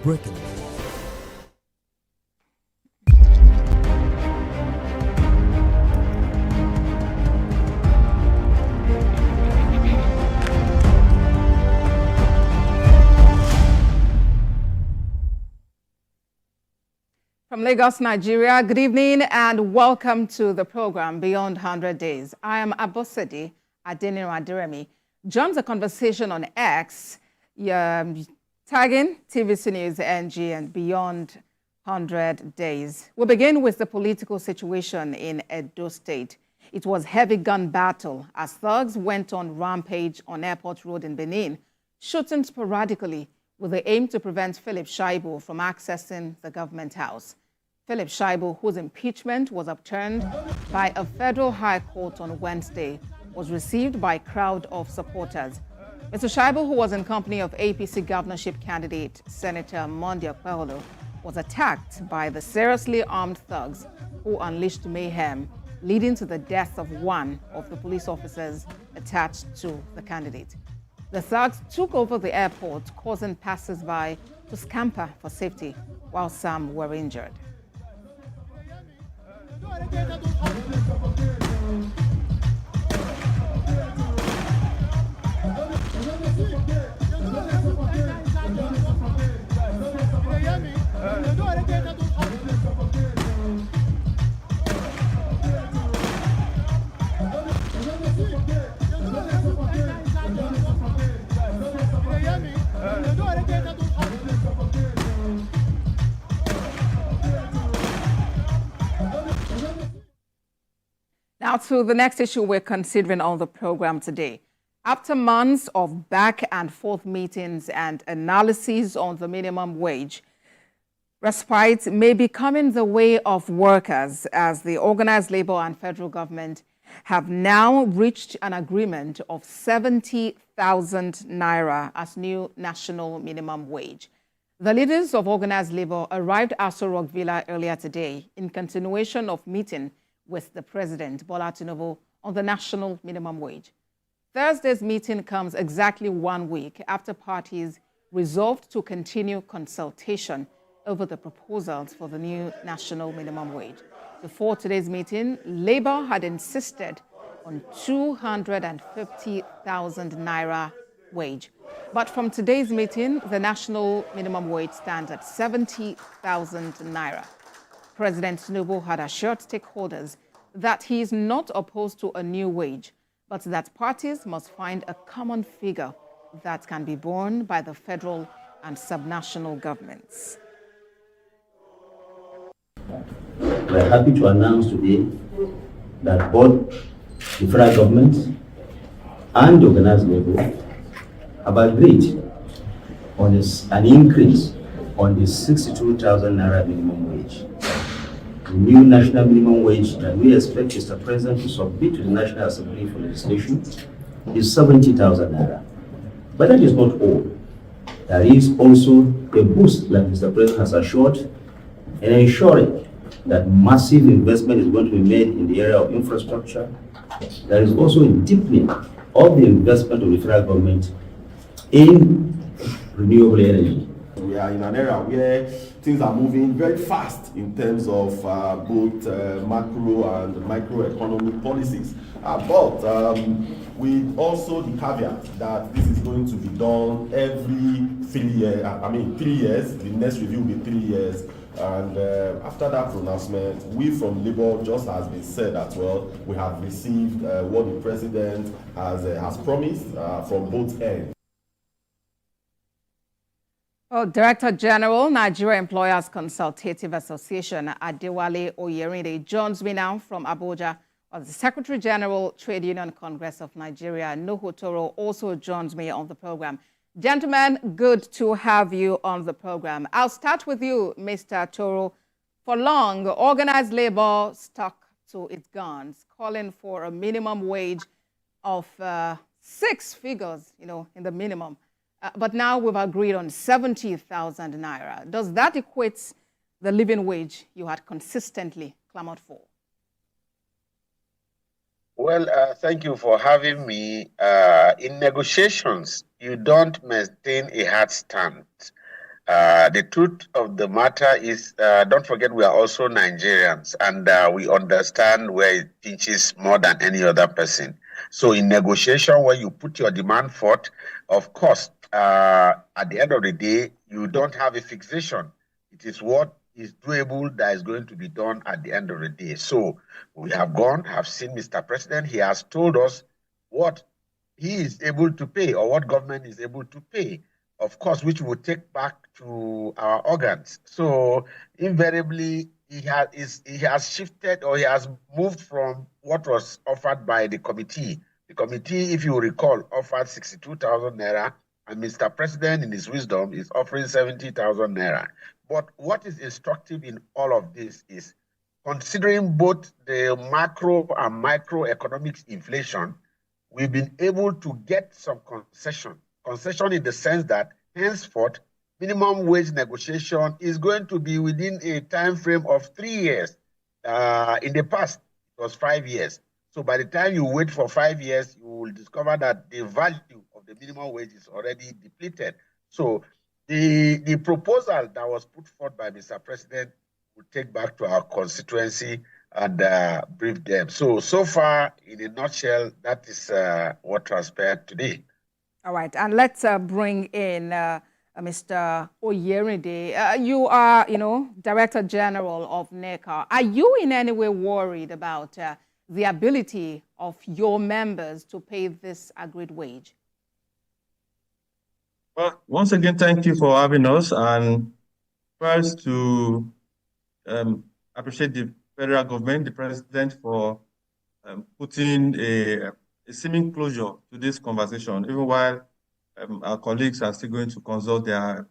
Breaking news. From Lagos, Nigeria, good evening and welcome to the program Beyond 100 Days. I am Abosede Adeniro-Aderemi. Join the conversation on X, tagging TVC News NG and Beyond 100 Days. We'll begin with the political situation in Edo State. It was heavy gun battle as thugs went on rampage on Airport Road in Benin, shooting sporadically with the aim to prevent Philip Shaibu from accessing the government house. Philip Shaibu, whose impeachment was upturned by a federal high court on Wednesday, was received by a crowd of supporters. Mr. Shaibu, who was in company of APC governorship candidate Senator Monday Okpeholo, was attacked by the seriously armed thugs who unleashed mayhem, leading to the death of one of the police officers attached to the candidate. The thugs took over the airport, causing passers-by to scamper for safety, while some were injured. Now to the next issue we're considering on the program today. After months of back and forth meetings and analyses on the minimum wage, respite may be coming the way of workers as the organized labor and federal government have now reached an agreement of 70,000 naira as new national minimum wage. The leaders of organized labor arrived at Aso Rock Villa earlier today in continuation of meeting with the President, Bola Tinubu, on the national minimum wage. Thursday's meeting comes exactly 1 week after parties resolved to continue consultation over the proposals for the new national minimum wage. Before today's meeting, Labour had insisted on 250,000 naira wage. But from today's meeting, the national minimum wage stands at 70,000 naira. President Tinubu had assured stakeholders that he is not opposed to a new wage, but that parties must find a common figure that can be borne by the federal and subnational governments. We're happy to announce today that both the federal government and the organized labor have agreed on an increase on the 62,000 naira minimum wage. The new national minimum wage that we expect Mr. President to submit to the National Assembly for legislation is 70,000 naira. But that is not all. There is also a boost, like Mr. President has assured, in ensuring that massive investment is going to be made in the area of infrastructure. There is also a deepening of the investment of the federal government in renewable energy. We are in an era where things are moving very fast in terms of both macro and microeconomic policies. But with also the caveat that this is going to be done every 3 years. 3 years. The next review will be 3 years. And after that pronouncement, we from Labour, just as been said as well, we have received what the President has promised from both ends. Well, Director General, Nigeria Employers Consultative Association, Adewale Oyerinde, joins me now from Abuja. The Secretary General, Trade Union Congress of Nigeria, Nuhu Toro, also joins me on the program. Gentlemen, good to have you on the program. I'll start with you, Mr. Toro. For long, organized labor stuck to its guns, calling for a minimum wage of 6 figures, in the minimum. But now we've agreed on 70,000 naira. Does that equate the living wage you had consistently clamored for? Well, thank you for having me. In negotiations, you don't maintain a hard stand. The truth of the matter is, don't forget, we are also Nigerians, and we understand where it pinches more than any other person. So in negotiation, when you put your demand forth, of course, at the end of the day, you don't have a fixation. It is what is doable that is going to be done at the end of the day. So we have seen Mr. President. He has told us what he is able to pay or what government is able to pay, of course, which we'll take back to our organs. So invariably, he has shifted, or he has moved from what was offered by the committee. The committee, if you recall, offered 62,000 naira, and Mr. President, in his wisdom, is offering 70,000 naira. But what is instructive in all of this is, considering both the macro and microeconomics inflation, we've been able to get some concession. Concession in the sense that henceforth, minimum wage negotiation is going to be within a time frame of 3 years. In the past, it was 5 years. So by the time you wait for 5 years, you will discover that the value of the minimum wage is already depleted. So the proposal that was put forth by Mr. President will take back to our constituency and brief them. So far, in a nutshell, that is what transpired today. All right, and let's bring in Mr. Oyerinde. You are, Director General of NECA. Are you in any way worried about the ability of your members to pay this agreed wage? Well, once again, thank you for having us. And first, to appreciate the federal government, the president, for putting a seeming closure to this conversation, even while our colleagues are still going to consult their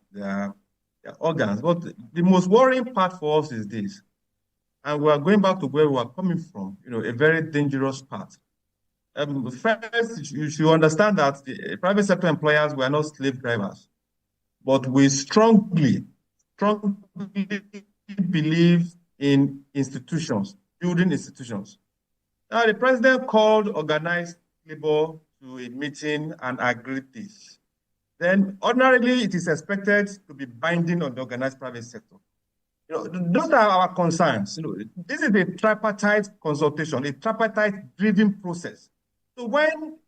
organs. But the most worrying part for us is this, and we are going back to where we are coming from, a very dangerous part. First, you should understand that the private sector employers were not slave drivers, but we strongly believe in institutions, building institutions. Now, the president called organized labor to a meeting and agreed this. Then, ordinarily, it is expected to be binding on the organized private sector. Those are our concerns. This is a tripartite consultation, a tripartite-driven process. So when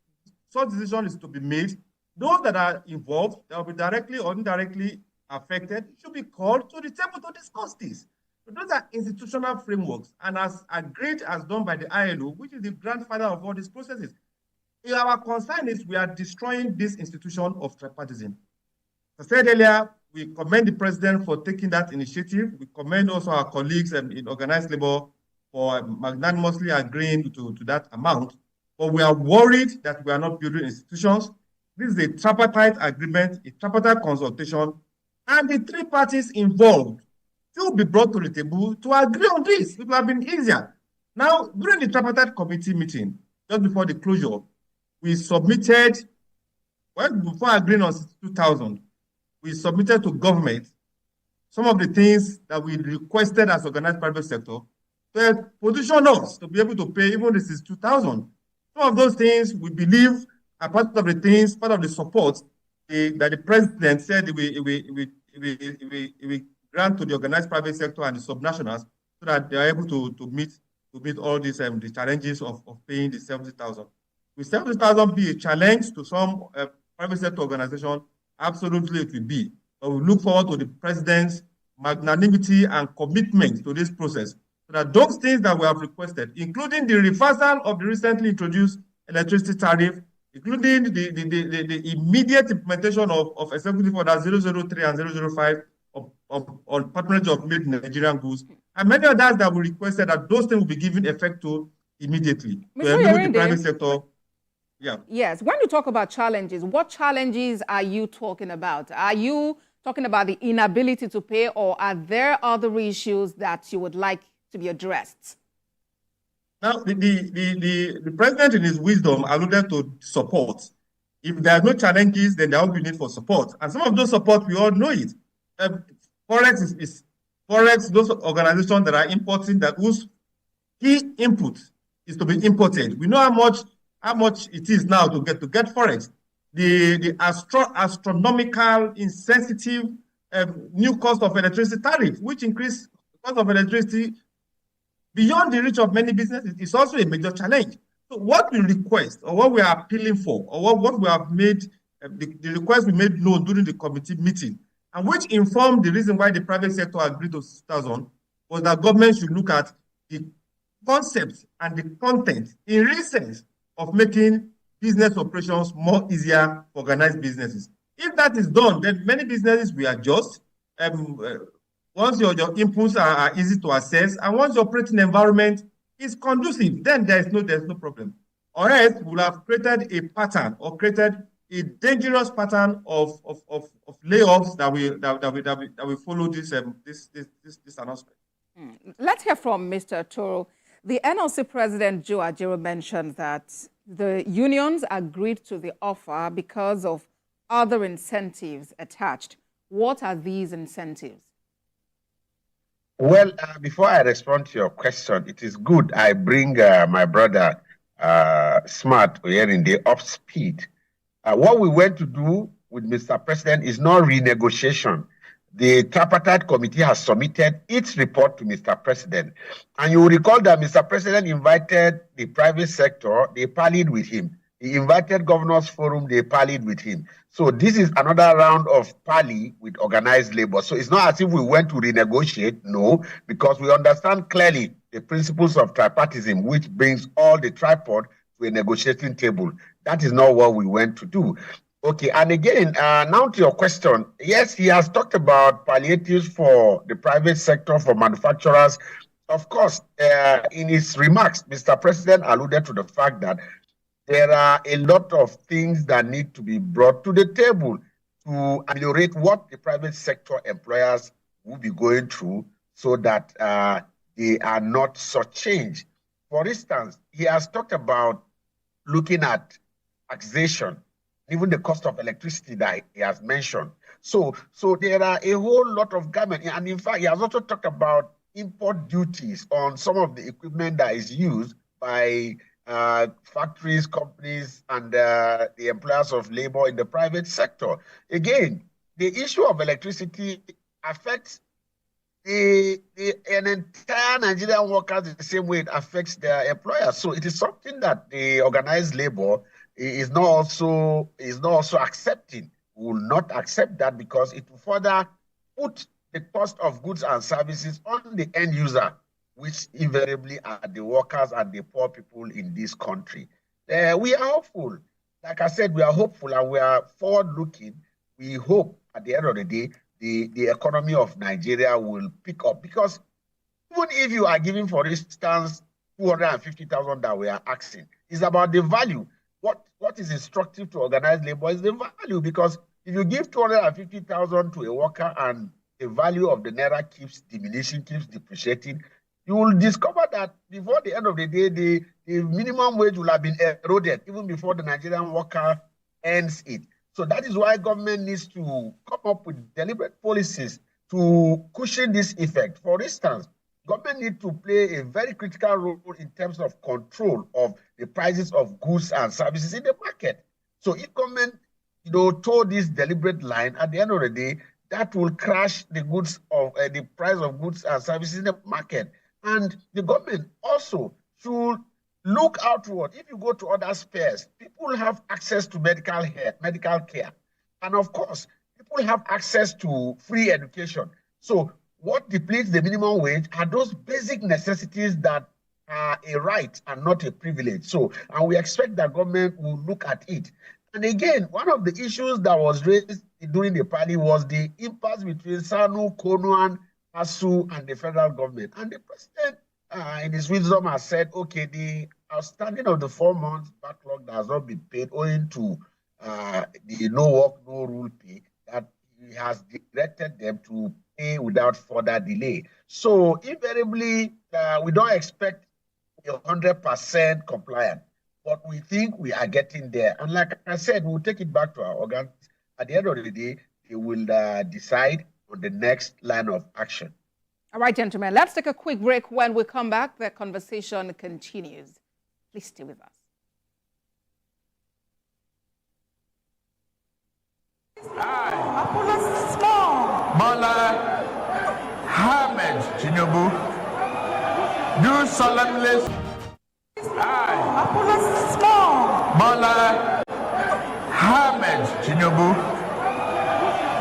such decision is to be made, those that are involved, that will be directly or indirectly affected, should be called to the table to discuss this. So those are institutional frameworks, and as agreed as done by the ILO, which is the grandfather of all these processes. Our concern is we are destroying this institution of tripartism. As I said earlier, we commend the president for taking that initiative. We commend also our colleagues in organized labor for magnanimously agreeing to that amount. But we are worried that we are not building institutions. This is a tripartite agreement, a tripartite consultation, and the three parties involved should be brought to the table to agree on this. It would have been easier. Now, during the tripartite committee meeting, just before the closure, we submitted, before agreeing on 62,000, we submitted to government some of the things that we requested as organized private sector to position us to be able to pay even the 62,000. Some of those things we believe are part of the things, part of the support that the president said we grant to the organized private sector and the subnationals so that they are able to meet all these the challenges of paying the 70,000. Will 70,000 be a challenge to some private sector organization? Absolutely, it will be. But we look forward to the president's magnanimity and commitment to this process, so that those things that we have requested, including the reversal of the recently introduced electricity tariff, including the immediate implementation of Executive Order 003 and 005 on patronage of made Nigerian goods, and many others that we requested, that those things will be given effect to immediately to enable the private sector. Yeah. Yes. When you talk about challenges, what challenges are you talking about? Are you talking about the inability to pay, or are there other issues that you would like to be addressed? Now, the president in his wisdom alluded to support. If there are no challenges, then there will be need for support. And some of those support, we all know it. Forex is Forex, those organizations that are importing, that whose key input is to be imported. We know how much it is now to get Forex. The astronomical, insensitive new cost of electricity tariff, which increased the cost of electricity beyond the reach of many businesses. It's also a major challenge. So what we request, or what we are appealing for, or what we have made, the request we made known during the committee meeting, and which informed the reason why the private sector agreed to sit on, was that government should look at the concepts and the content in real sense of making business operations more easier for organized businesses. If that is done, then many businesses will adjust. Once your inputs are easy to assess, and once your operating environment is conducive, then there's no problem. Or else we'll have created a pattern, or created a dangerous pattern of layoffs that we follow this announcement. Let's hear from Mr. Toro. The NLC President Joe Ajaero mentioned that the unions agreed to the offer because of other incentives attached. What are these incentives? Well, before I respond to your question, it is good I bring my brother Smart Oyerinde up speed. What we went to do with Mr. President is not renegotiation. The tripartite committee has submitted its report to Mr. President. And you will recall that Mr. President invited the private sector, they parleyed with him. He invited Governors Forum, they parleyed with him. So this is another round of parley with organized labor. So it's not as if we went to renegotiate, no, because we understand clearly the principles of tripartism, which brings all the tripod to a negotiating table. That is not what we went to do. Okay, and again, now to your question. Yes, he has talked about palliatives for the private sector, for manufacturers. Of course, in his remarks, Mr. President alluded to the fact that there are a lot of things that need to be brought to the table to ameliorate what the private sector employers will be going through, so that they are not shortchanged. For instance, he has talked about looking at taxation, even the cost of electricity that he has mentioned. So there are a whole lot of government, and in fact, he has also talked about import duties on some of the equipment that is used by factories, companies, and the employers of labor in the private sector. Again, the issue of electricity affects an entire Nigerian workers in the same way it affects their employers. So it is something that the organized labor is not also accepting. We will not accept that, because it will further put the cost of goods and services on the end user, which invariably are the workers and the poor people in this country. We are hopeful. Like I said, we are hopeful and we are forward-looking. We hope at the end of the day, the economy of Nigeria will pick up. Because even if you are giving, for instance, 250,000 that we are asking, it's about the value. What is instructive to organized labor is the value, because if you give 250,000 to a worker and the value of the naira keeps diminishing, keeps depreciating, you will discover that before the end of the day, the minimum wage will have been eroded even before the Nigerian worker earns it. So that is why government needs to come up with deliberate policies to cushion this effect. For instance, government needs to play a very critical role in terms of control of the prices of goods and services in the market. So if government, toe this deliberate line, at the end of the day, that will crash the price of goods and services in the market. And the government also should look outward. If you go to other spheres, people have access to medical care. And of course, people have access to free education. So what depletes the minimum wage are those basic necessities that are a right and not a privilege. And we expect that government will look at it. And again, one of the issues that was raised during the party was the impasse between SANU, KONUAN, ASU, and the federal government. And the president, in his wisdom, has said, okay, the outstanding of the 4 months backlog that has not been paid owing to the no work, no rule pay, that he has directed them to pay without further delay. So invariably, we don't expect 100% compliant, but we think we are getting there. And like I said, we'll take it back to our organs. At the end of the day, they will decide on the next line of action. All right, gentlemen, let's take a quick break. When we come back, the conversation continues. Please stay with us. Hi. Small. Bola Ahmed Tinubu, do solemnly. Bola Ahmed Tinubu,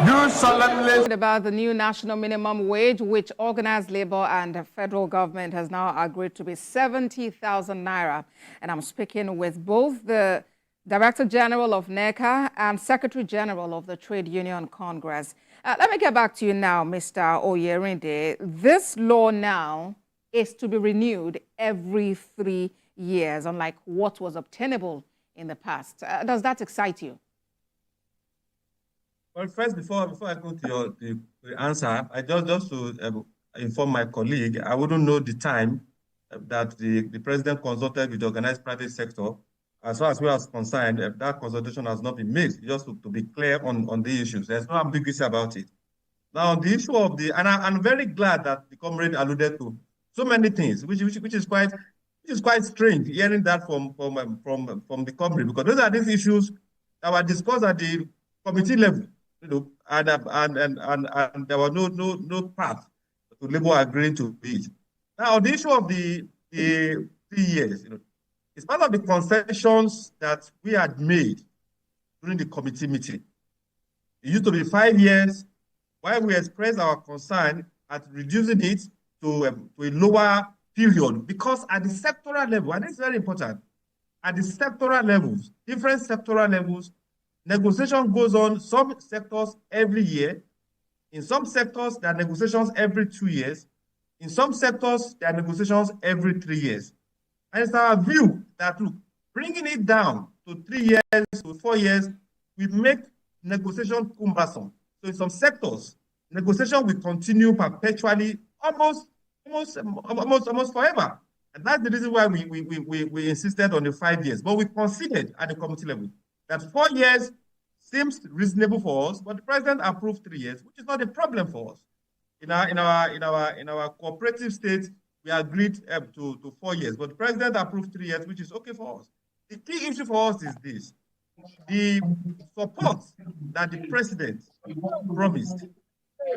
do solemnly. About the new national minimum wage, which organized labor and the federal government has now agreed to be 70,000 naira. And I'm speaking with both the Director General of NECA and Secretary General of the Trade Union Congress. Let me get back to you now, Mr. Oyerinde. This law now is to be renewed every 3 years, unlike what was obtainable in the past. Does that excite you? Well, first, before I go to your answer, I just to inform my colleague, I wouldn't know the time that the president consulted with the organized private sector. As far as we are concerned, that consultation has not been made. Just to be clear on the issues, there's no ambiguity about it. Now, the issue of I'm very glad that the comrade alluded to so many things, which is quite strange hearing that from the comrade, because those are these issues that were discussed at the committee level. And there was no path to Labour agreeing to it. Now, the issue of the 3 years, it's part of the concessions that we had made during the committee meeting. It used to be 5 years, while we expressed our concern at reducing it to a lower period, because at the sectoral level, and it's very important, at the sectoral levels, different sectoral levels, negotiation goes on some sectors every year. In some sectors, there are negotiations every 2 years. In some sectors, there are negotiations every 3 years. And it's our view that, look, bringing it down to 3 years to 4 years, we make negotiation cumbersome. So in some sectors, negotiation will continue perpetually, almost forever. And that's the reason why we insisted on the 5 years. But we conceded at the committee level that 4 years seems reasonable for us, but the president approved 3 years, which is not a problem for us. In our cooperative state, we agreed to 4 years, but the president approved 3 years, which is okay for us. The key issue for us is this: the support that the president promised.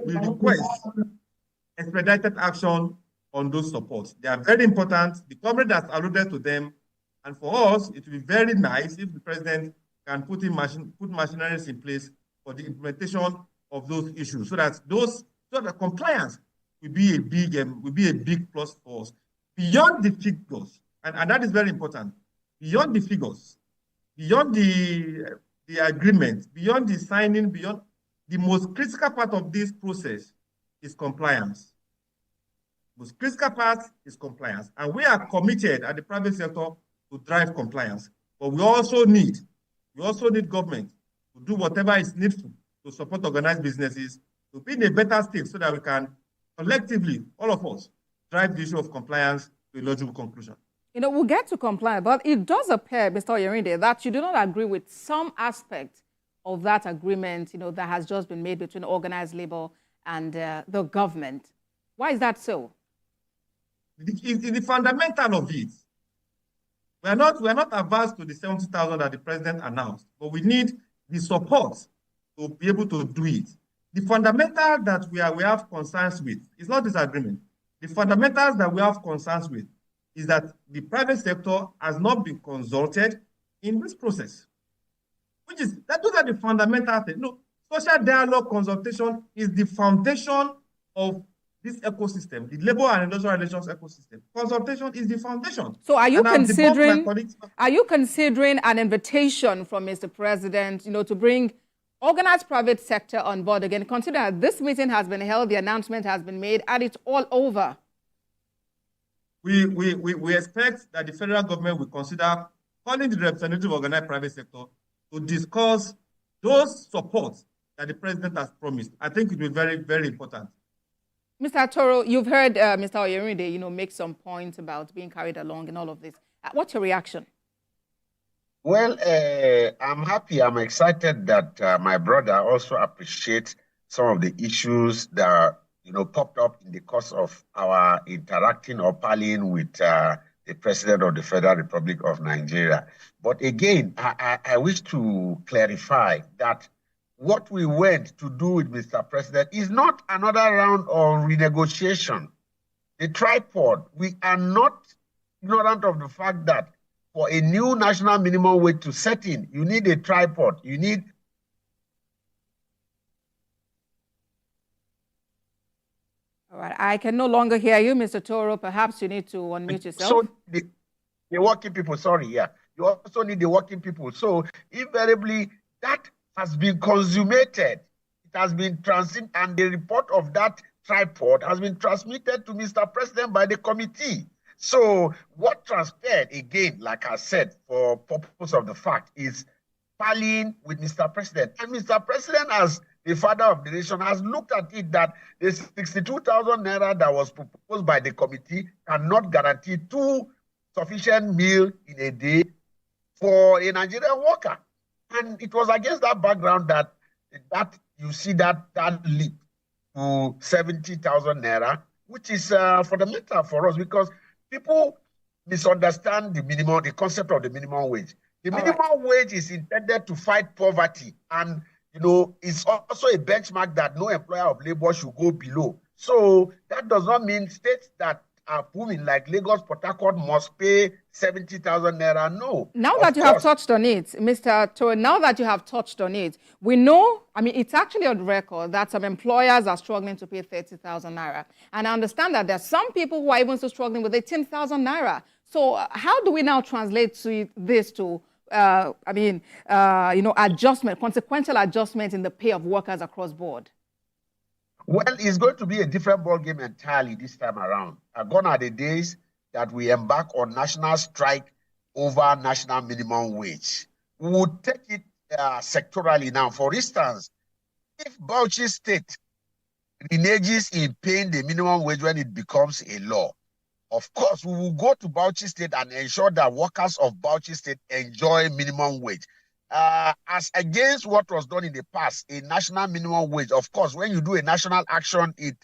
We request expedited action on those supports. They are very important. The comrade has alluded to them, and for us, it will be very nice if the president can put machineries in place for the implementation of those issues, so that compliance will be a big plus for us. Beyond the figures, and that is very important. Beyond the figures, beyond the agreement, beyond the signing, beyond the most critical part of this process is compliance. Most critical part is compliance, and we are committed at the private sector to drive compliance. But we also need government to do whatever is needful to support organized businesses to be in a better state, so that we can collectively, all of us, drive the issue of compliance to a logical conclusion. We'll get to compliance, but it does appear, Mr. Oyerinde, that you do not agree with some aspect of that agreement, that has just been made between organized labor and the government. Why is that so? The fundamental of it. We are not averse to the 70,000 that the president announced, but we need the support to be able to do it. The fundamental that we have concerns with is not disagreement. The fundamentals that we have concerns with is that the private sector has not been consulted in this process. Those are the fundamental things. Social dialogue consultation is the foundation of this ecosystem, the labor and industrial relations ecosystem. Consultation is the foundation. So are you considering an invitation from Mr. President, to bring organized private sector on board again? Consider that this meeting has been held, the announcement has been made, and it's all over. We expect that the federal government will consider calling the representative of organized private sector to discuss those supports that the president has promised. I think it will be very, very important. Mr. Toro, you've heard Mr. Oyerinde, make some points about being carried along in all of this. What's your reaction? Well, I'm happy. I'm excited that my brother also appreciates some of the issues that popped up in the course of our interacting or parleying with the President of the Federal Republic of Nigeria. But again, I wish to clarify that what we went to do with Mr. President is not another round of renegotiation. The tripod, we are not ignorant of the fact that for a new national minimum wage to set in, you need a tripod. You need. All right, I can no longer hear you, Mr. Toro. Perhaps you need to unmute yourself. So the working people, sorry, yeah. You also need the working people. So invariably, that has been consummated. It has been transmitted, and the report of that tripod has been transmitted to Mr. President by the committee. So what transpired, again, like I said, for purpose of the fact, is tallying with Mr. President. And Mr. President, as the father of the nation, has looked at it that the 62,000 naira that was proposed by the committee cannot guarantee 2 sufficient meals in a day for a Nigerian worker. And it was against that background that you see that leap to 70,000 naira, which is fundamental for us, because people misunderstand the concept of the minimum wage. The minimum wage is intended to fight poverty, and it's also a benchmark that no employer of labor should go below. So that does not mean states that are booming like Lagos, Port Harcourt must pay 70,000 naira. No. Now that you have touched on it, Mr. Toro, now that you have touched on it, we know, I mean, it's actually on record that some employers are struggling to pay 30,000 naira. And I understand that there are some people who are even still struggling with 18,000 naira. So how do we now translate this to, adjustment, consequential adjustment in the pay of workers across board? Well, it's going to be a different ballgame entirely this time around. Gone are the days that we embark on national strike over national minimum wage. We would take it sectorally now. For instance, if Bauchi State reneges in paying the minimum wage when it becomes a law, of course, we will go to Bauchi State and ensure that workers of Bauchi State enjoy minimum wage. As against what was done in the past, a national minimum wage. Of course, when you do a national action, it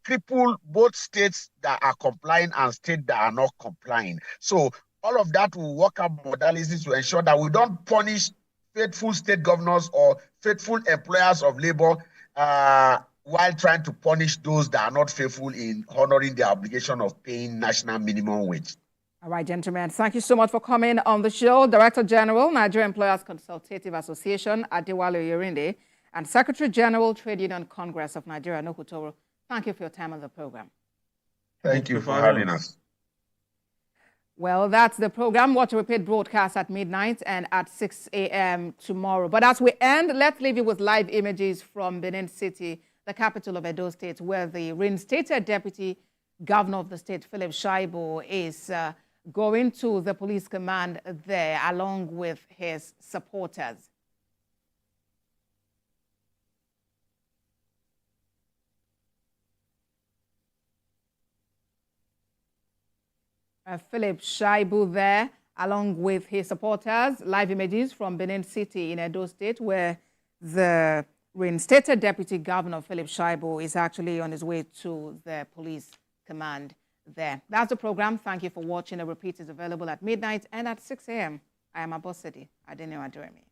cripple both states that are complying and states that are not complying. So all of that will work out modalities to ensure that we don't punish faithful state governors or faithful employers of labor while trying to punish those that are not faithful in honoring their obligation of paying national minimum wage. All right, gentlemen, thank you so much for coming on the show. Director General, Nigeria Employers Consultative Association, Adewale Yerinde, and Secretary General, Trade Union Congress of Nigeria, Noku Toro. Thank you for your time on the program. Thank you for having us. Well, that's the program. Watch a repeat broadcast at midnight and at 6 a.m. tomorrow. But as we end, let's leave you with live images from Benin City, the capital of Edo State, where the reinstated Deputy Governor of the state, Philip Shaibu, is going to the police command there along with his supporters. Philip Shaibu there along with his supporters. Live images from Benin City in Edo State, where the reinstated Deputy Governor Philip Shaibu is actually on his way to the police command there. That's the program. Thank you for watching. A repeat is available at midnight and at 6 a.m. I am Abosidi Adeniran Aduremi.